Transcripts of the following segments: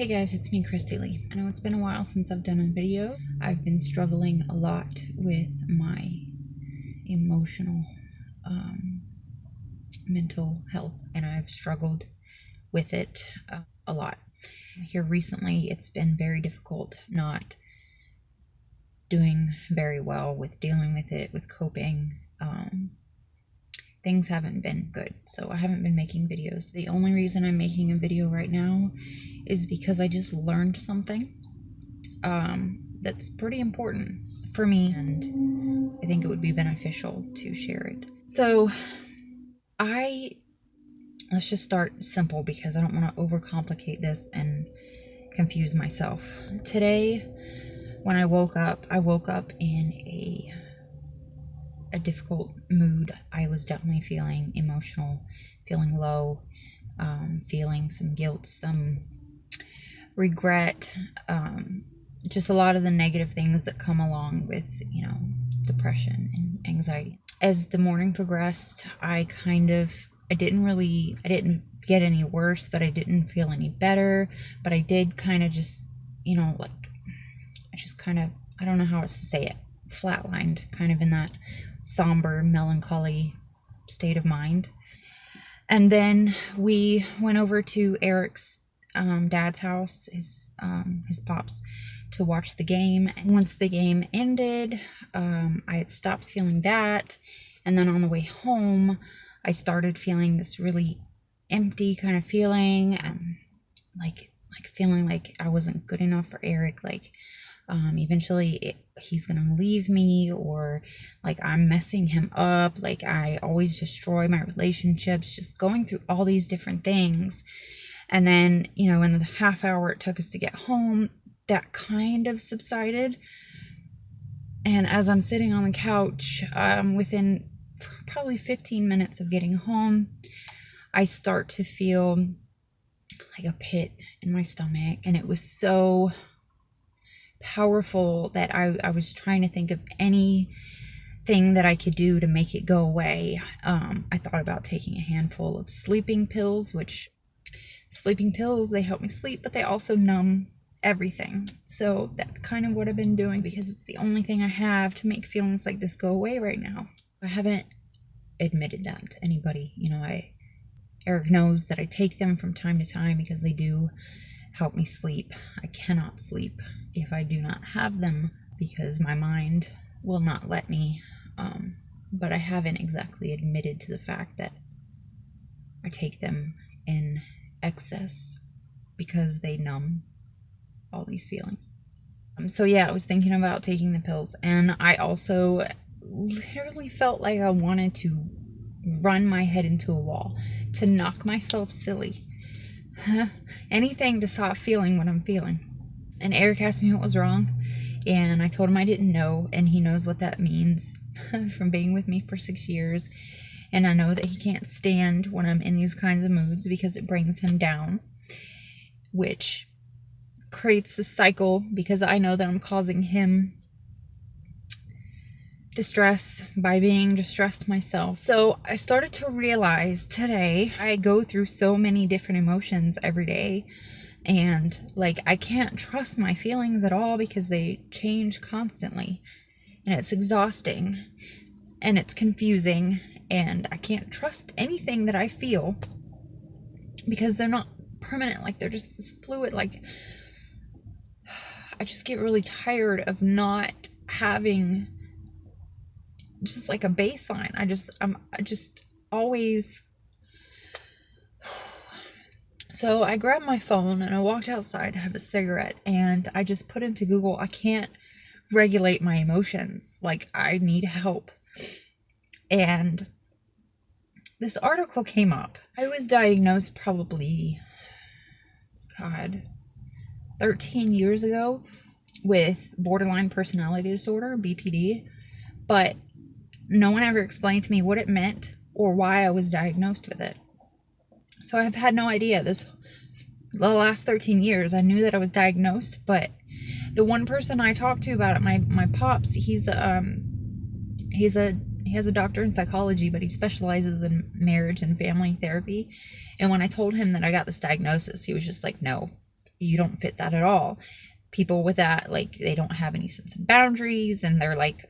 Hey guys, it's me, Christy Lee. I know it's been a while since I've done a video. I've been struggling a lot with my emotional, mental health, and I've struggled with it a lot. Here recently, it's been very difficult, not doing very well with dealing with it, with coping. Things haven't been good, so I haven't been making videos. The only reason I'm making a video right now is because I just learned something that's pretty important for me, and I think it would be beneficial to share it. So let's just start simple because I don't want to overcomplicate this and confuse myself. Today, when I woke up in a difficult mood. I was definitely feeling emotional, feeling low, feeling some guilt, some regret, just a lot of the negative things that come along with, depression and anxiety. As the morning progressed, I didn't get any worse, but I didn't feel any better, but I did kind of just, I don't know how else to say it, flatlined, kind of in that somber, melancholy state of mind. And then we went over to Eric's dad's house, his pops, to watch the game. And once the game ended, I had stopped feeling that, and then on the way home I started feeling this really empty kind of feeling, and like feeling like I wasn't good enough for Eric, eventually he's gonna leave me, or like I'm messing him up, like I always destroy my relationships, just going through all these different things. And then, in the half hour it took us to get home, that kind of subsided. And as I'm sitting on the couch, within probably 15 minutes of getting home, I start to feel like a pit in my stomach, and it was so powerful that I was trying to think of anything that I could do to make it go away. I thought about taking a handful of sleeping pills, which sleeping pills, they help me sleep, but they also numb everything. So that's kind of what I've been doing, because it's the only thing I have to make feelings like this go away right now. I haven't admitted that to anybody. Eric knows that I take them from time to time because they do help me sleep. I cannot sleep if I do not have them because my mind will not let me. But I haven't exactly admitted to the fact that I take them in excess because they numb all these feelings. So yeah, I was thinking about taking the pills, and I also literally felt like I wanted to run my head into a wall, to knock myself silly. Anything to stop feeling what I'm feeling. And Eric asked me what was wrong, and I told him I didn't know, and he knows what that means from being with me for 6 years. And I know that he can't stand when I'm in these kinds of moods because it brings him down, which creates the cycle because I know that I'm causing him distress by being distressed myself. So I started to realize today I go through so many different emotions every day, and I can't trust my feelings at all because they change constantly, and it's exhausting and it's confusing, and I can't trust anything that I feel because they're not permanent, they're just this fluid. I just get really tired of not having just a baseline. I just always. So I grabbed my phone and I walked outside to have a cigarette, and I just put into Google, I can't regulate my emotions, I need help. And this article came up. I was diagnosed probably 13 years ago with borderline personality disorder, BPD, but no one ever explained to me what it meant or why I was diagnosed with it. So I've had no idea. The last 13 years, I knew that I was diagnosed, but the one person I talked to about it, my pops, he has a doctor in psychology, but he specializes in marriage and family therapy. And when I told him that I got this diagnosis, he was just like, no, you don't fit that at all. People with that, like, they don't have any sense of boundaries, and they're like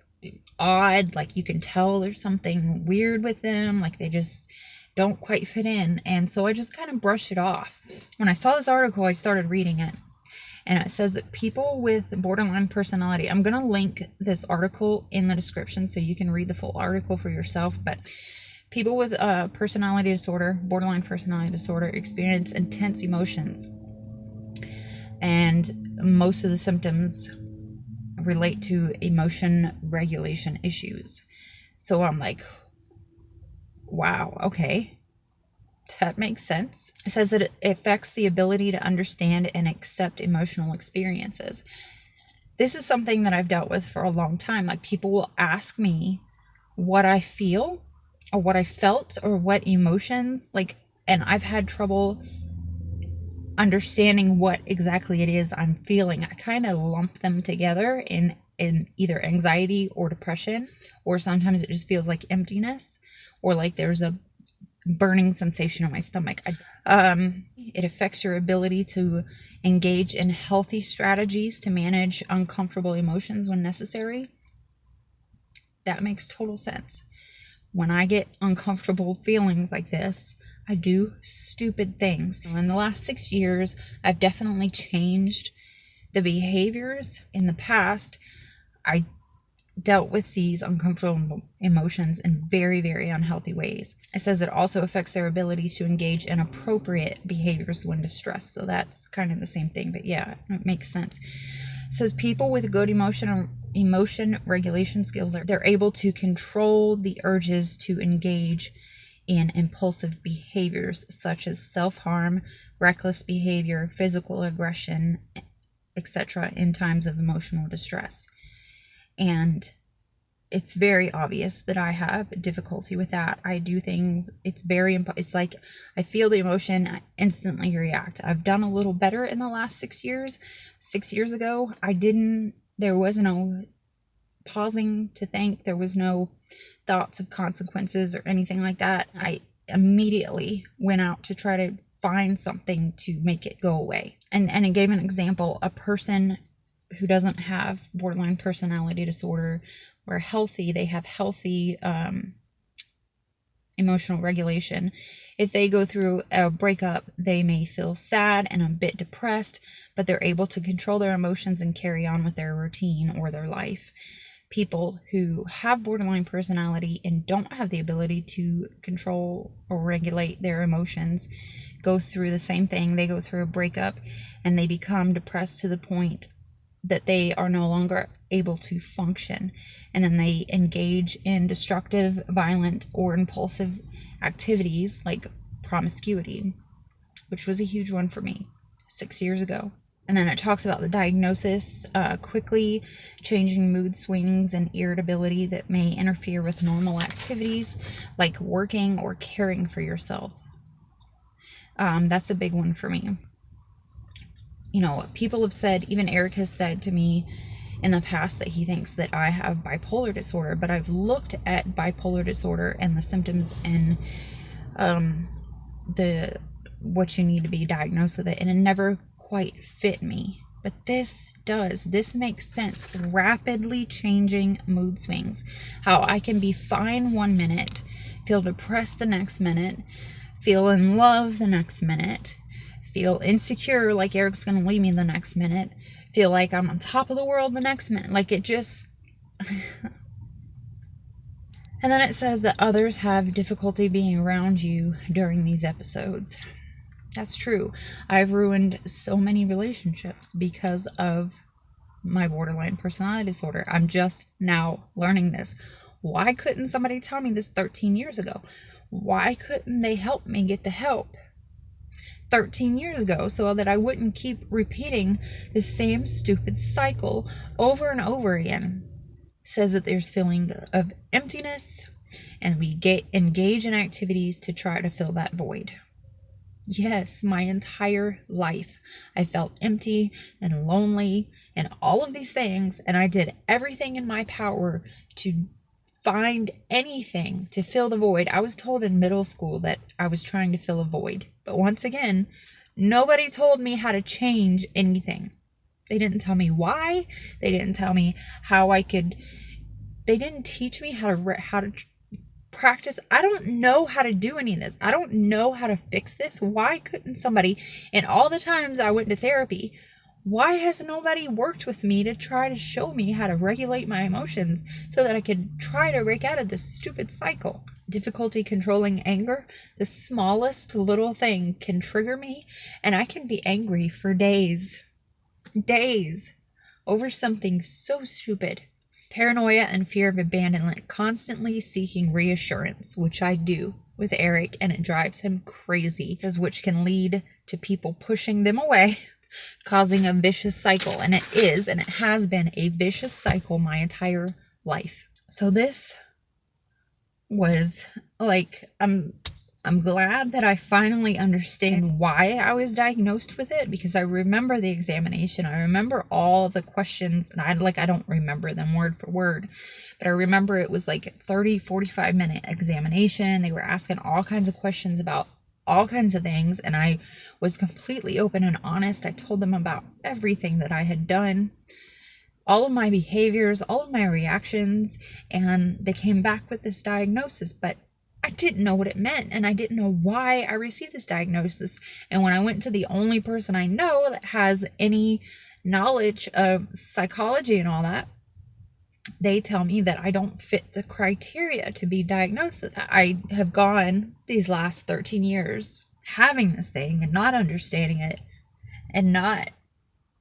odd, like you can tell there's something weird with them, like they just don't quite fit in. And so I just kind of brushed it off. When I saw this article, I started reading it, and it says that people with borderline personality, I'm going to link this article in the description so you can read the full article for yourself, but people with personality disorder, borderline personality disorder, experience intense emotions, and most of the symptoms relate to emotion regulation issues. So I'm like, wow, okay, that makes sense. It says that it affects the ability to understand and accept emotional experiences. This is something that I've dealt with for a long time. Like, people will ask me what I feel or what I felt or what emotions, like, and I've had trouble understanding what exactly it is I'm feeling. I kind of lump them together in either anxiety or depression, or sometimes it just feels like emptiness, or like there's a burning sensation in my stomach. It affects your ability to engage in healthy strategies to manage uncomfortable emotions when necessary. That makes total sense. When I get uncomfortable feelings like this, I do stupid things. In the last 6 years, I've definitely changed the behaviors. In the past, I dealt with these uncomfortable emotions in very, very unhealthy ways. It says it also affects their ability to engage in appropriate behaviors when distressed. So that's kind of the same thing, but yeah, it makes sense. It says people with good emotion regulation skills, they're able to control the urges to engage in impulsive behaviors such as self-harm, reckless behavior, physical aggression, etc. in times of emotional distress. And it's very obvious that I have difficulty with that. I do things, it's like I feel the emotion, I instantly react. I've done a little better in the last 6 years. 6 years ago, there was no pausing to think, there was no thoughts of consequences or anything like that. I immediately went out to try to find something to make it go away. And it gave an example, a person who doesn't have borderline personality disorder, or healthy, they have healthy emotional regulation. If they go through a breakup, they may feel sad and a bit depressed, but they're able to control their emotions and carry on with their routine or their life. People who have borderline personality and don't have the ability to control or regulate their emotions go through the same thing. They go through a breakup and they become depressed to the point that they are no longer able to function, and then they engage in destructive, violent, or impulsive activities like promiscuity, which was a huge one for me 6 years ago. And then it talks about the diagnosis, quickly changing mood swings and irritability that may interfere with normal activities like working or caring for yourself. That's a big one for me. You know, people have said, even Eric has said to me in the past that he thinks that I have bipolar disorder, but I've looked at bipolar disorder and the symptoms and what you need to be diagnosed with it, and it never quite fit me. But this does. This makes sense. Rapidly changing mood swings. How I can be fine 1 minute, feel depressed the next minute, feel in love the next minute, feel insecure like Eric's going to leave me the next minute, feel like I'm on top of the world the next minute. Like, it just... And then it says that others have difficulty being around you during these episodes. That's true. I've ruined so many relationships because of my borderline personality disorder. I'm just now learning this. Why couldn't somebody tell me this 13 years ago? Why couldn't they help me get the help 13 years ago so that I wouldn't keep repeating the same stupid cycle over and over again? It says that there's feeling of emptiness, and we engage in activities to try to fill that void. Yes, my entire life I felt empty and lonely and all of these things, and I did everything in my power to find anything to fill the void. I was told in middle school that I was trying to fill a void, but once again, Nobody told me how to change anything. They didn't tell me why. They didn't tell me how I could. They didn't teach me how to practice. I don't know how to do any of this. I don't know how to fix this. Why couldn't somebody, in all the times I went to therapy, why has nobody worked with me to try to show me how to regulate my emotions so that I could try to break out of this stupid cycle? Difficulty controlling anger. The smallest little thing can trigger me, and I can be angry for days over something so stupid. Paranoia and fear of abandonment, constantly seeking reassurance, which I do with Eric, and it drives him crazy, which can lead to people pushing them away, causing a vicious cycle. And it is, and it has been a vicious cycle my entire life. So this was like, I'm glad that I finally understand why I was diagnosed with it, because I remember the examination. I remember all the questions, and I don't remember them word for word, but I remember it was like 45 minute examination. They were asking all kinds of questions about all kinds of things, and I was completely open and honest. I told them about everything that I had done, all of my behaviors, all of my reactions, and they came back with this diagnosis, but I didn't know what it meant, and I didn't know why I received this diagnosis. And when I went to the only person I know that has any knowledge of psychology and all that, they tell me that I don't fit the criteria to be diagnosed with that. I have gone these last 13 years having this thing and not understanding it, and not,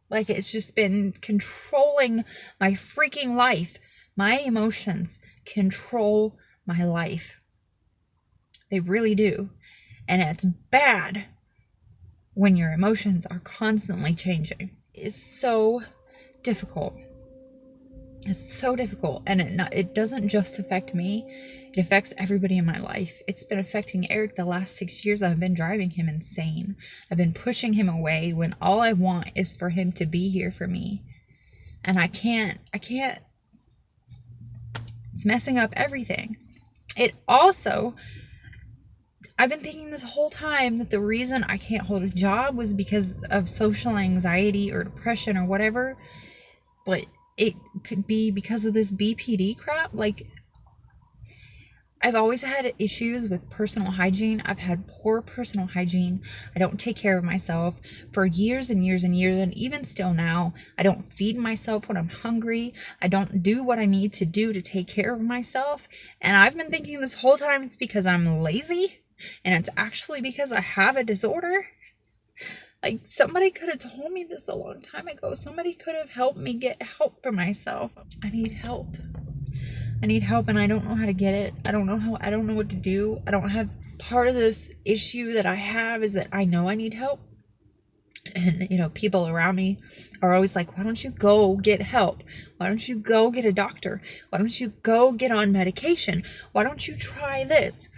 like, it's just been controlling my freaking life. My emotions control my life. They really do. And it's bad when your emotions are constantly changing. It's so difficult. It's so difficult. And it doesn't just affect me. It affects everybody in my life. It's been affecting Eric the last 6 years. I've been driving him insane. I've been pushing him away when all I want is for him to be here for me. And I can't. It's messing up everything. It also, I've been thinking this whole time that the reason I can't hold a job was because of social anxiety or depression or whatever, but it could be because of this BPD crap. Like, I've always had issues with personal hygiene. I've had poor personal hygiene. I don't take care of myself for years and years and years, and even still now, I don't feed myself when I'm hungry. I don't do what I need to do to take care of myself, and I've been thinking this whole time it's because I'm lazy. And it's actually because I have a disorder. Like, somebody could have told me this a long time ago. Somebody could have helped me get help for myself. I need help. And I don't know how to get it. I don't know what to do. I don't have, part of this issue that I have is that I know I need help. And, people around me are always like, why don't you go get help? Why don't you go get a doctor? Why don't you go get on medication? Why don't you try this?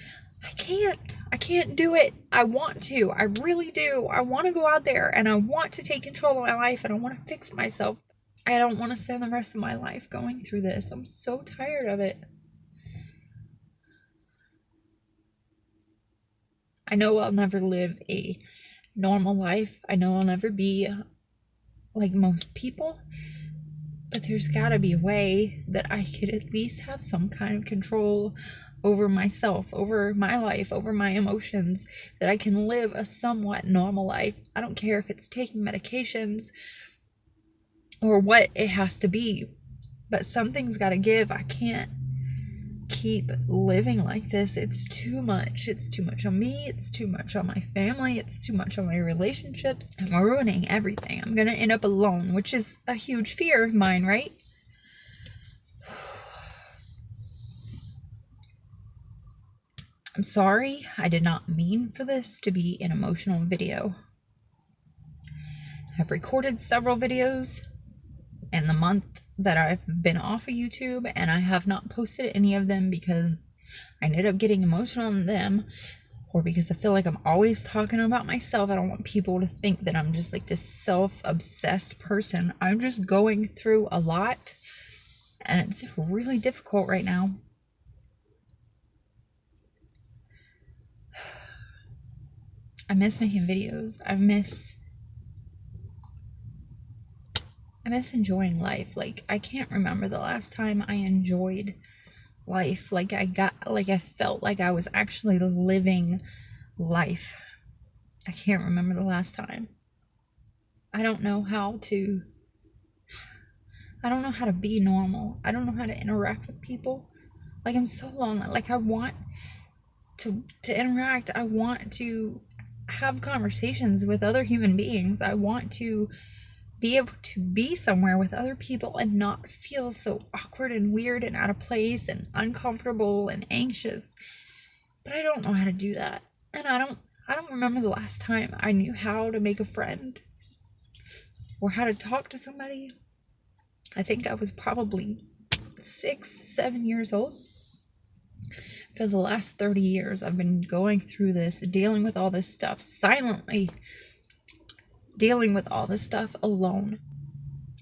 I can't do it. I want to. I really do. I want to go out there and I want to take control of my life and I want to fix myself. I don't want to spend the rest of my life going through this. I'm so tired of it. I know I'll never live a normal life. I know I'll never be like most people, but there's gotta be a way that I could at least have some kind of control over myself, over my life, over my emotions, that I can live a somewhat normal life. I don't care if it's taking medications or what it has to be, but something's got to give. I can't keep living like this. It's too much. It's too much on me. It's too much on my family. It's too much on my relationships. I'm ruining everything. I'm going to end up alone, which is a huge fear of mine, right? I'm sorry, I did not mean for this to be an emotional video. I've recorded several videos in the month that I've been off of YouTube, and I have not posted any of them because I ended up getting emotional in them, or because I feel like I'm always talking about myself. I don't want people to think that I'm just like this self-obsessed person. I'm just going through a lot, and it's really difficult right now. I miss making videos. I miss enjoying life. Like, I can't remember the last time I enjoyed life. Like, I felt like I was actually living life. I can't remember the last time. I don't know how to be normal. I don't know how to interact with people. Like, I'm so lonely. Like, I want to interact. I want to have conversations with other human beings. I want to be able to be somewhere with other people and not feel so awkward and weird and out of place and uncomfortable and anxious. But I don't know how to do that. And I don't remember the last time I knew how to make a friend or how to talk to somebody. I think I was probably 6, 7 years old. For the last 30 years, I've been going through this, dealing with all this stuff, silently dealing with all this stuff alone.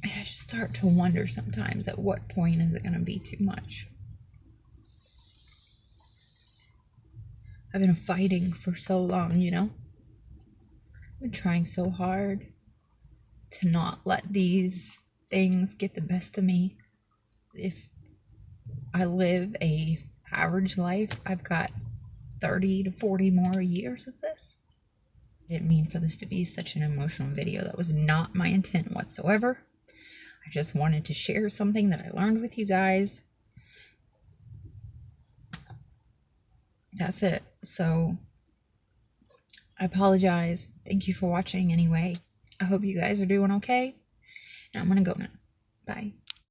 I just start to wonder sometimes, at what point is it going to be too much? I've been fighting for so long, you know? I've been trying so hard to not let these things get the best of me. If I live a average life, I've got 30 to 40 more years of this. I didn't mean for this to be such an emotional video. That was not my intent whatsoever. I just wanted to share something that I learned with you guys. That's it. So I apologize. Thank you for watching anyway. I hope you guys are doing okay. And I'm gonna go now. Bye.